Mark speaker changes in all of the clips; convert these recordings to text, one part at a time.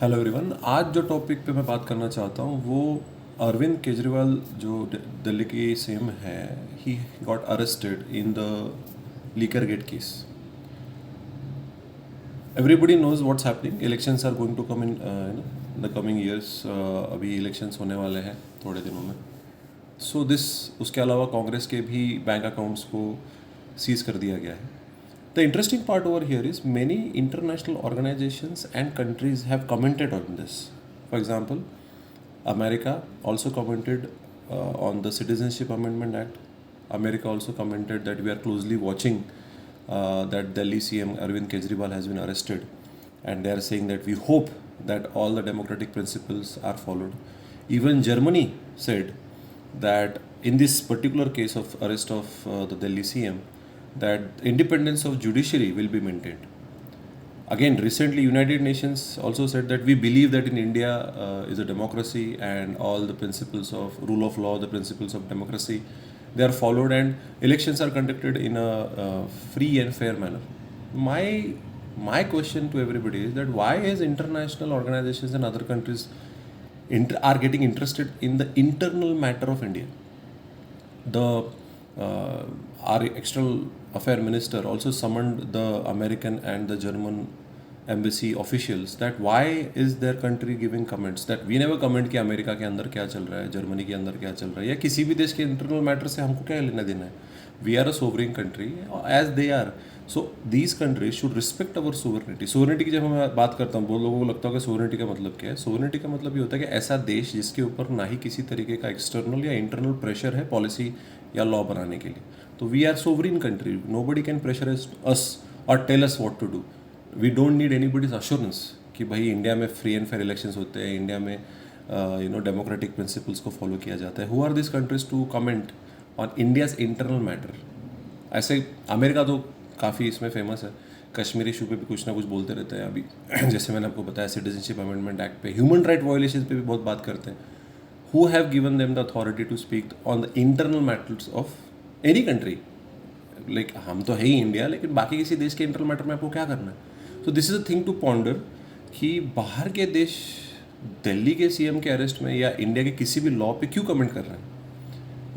Speaker 1: Hello everyone. आज जो topic पे मैं बात करना चाहता हूँ वो अरविंद केजरीवाल जो दिल्ली की सीएम है, he got arrested in the liquor gate case. Everybody knows what's happening. Elections are going to come in the coming years. अभी इलेक्शंस होने वाले हैं थोड़े दिनों में। सो दिस उसके अलावा कांग्रेस के भी बैंक अकाउंट्स को सीज कर दिया गया है। The interesting part over here is many international organizations and countries have commented on this. For example, America also commented on the Citizenship Amendment Act. America also commented that we are closely watching that Delhi CM Arvind Kejriwal has been arrested, and they are saying that we hope that all the democratic principles are followed. Even Germany said that in this particular case of arrest of the Delhi CM, that independence of judiciary will be maintained. Again, recently United Nations also said that we believe that in India is a democracy and all the principles of rule of law, the principles of democracy, they are followed and elections are conducted in a free and fair manner. My question to everybody is that why is international organizations and other countries are getting interested in the internal matter of India? Our external affair minister also summoned the American and the German embassy officials that why is their country giving comments that we never comment कि America के अंदर क्या चल रहा है, Germany के अंदर क्या चल रहा है, या किसी भी देश के इंटरनल मैटर से हमको क्या लेना देना है. We are a sovereign country as they are. So these countries should respect our sovereignty. Sovereignty की जब मैं बात करता हूँ बहुत लोगों को लगता है कि सोवरिनिटी का मतलब क्या है. सोवरिनिटी का मतलब ये होता है कि ऐसा देश जिसके ऊपर ना ही किसी तरीके का एक्सटर्नल या इंटरनल प्रेशर है पॉलिसी या लॉ बनाने के लिए. तो we are sovereign country. Nobody can pressurise us और tell us what to do. We don't need anybody's assurance कि भाई इंडिया में फ्री एंड फेयर इलेक्शंस होते हैं, इंडिया में डेमोक्रेटिक प्रिंसिपल्स को फॉलो किया जाता है. Who are this countries to comment on India's internal matter. ऐसे अमेरिका तो काफ़ी इसमें फेमस है, कश्मीर इशू पे भी कुछ ना कुछ बोलते रहते हैं. अभी जैसे मैंने आपको बताया सिटीजनशिप अमेंडमेंट एक्ट पे, ह्यूमन राइट वायोलेशन पे भी बहुत बात करते हैं. Who have given them the authority to speak on the internal matters of any country. Like हम तो है ही इंडिया, लेकिन बाकी किसी देश के इंटरनल मैटर में आपको क्या करना है. So this is a thing to ponder कि बाहर के देश दिल्ली के सीएम के अरेस्ट में या इंडिया के किसी भी लॉ पे क्यों कमेंट कर रहे हैं.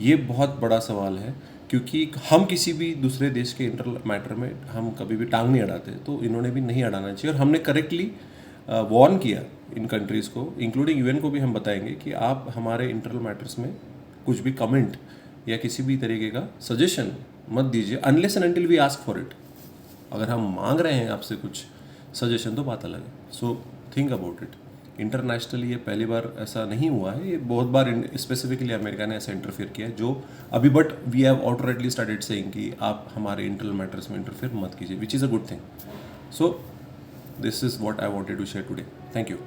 Speaker 1: ये बहुत बड़ा सवाल है, क्योंकि हम किसी भी दूसरे देश के इंटरनल मैटर में हम कभी भी टांग नहीं अड़ाते, तो इन्होंने भी नहीं अड़ाना चाहिए. और हमने करेक्टली वार्न किया इन कंट्रीज़ को, इंक्लूडिंग यूएन को भी हम बताएंगे कि आप हमारे इंटरनल मैटर्स में कुछ भी कमेंट या किसी भी तरीके का सजेशन मत दीजिए unless and until we ask for it. अगर हम मांग रहे हैं आपसे कुछ सजेशन तो बात अलग है. So think about it. Internationally ये पहली बार ऐसा नहीं हुआ है, ये बहुत बार स्पेसिफिकली अमेरिका ने ऐसा इंटरफेयर किया है जो अभी, but we have already started saying कि आप हमारे इंटरनल मैटर्स में इंटरफेयर मत कीजिए, which is a good thing. So this is what I wanted to share today. Thank you.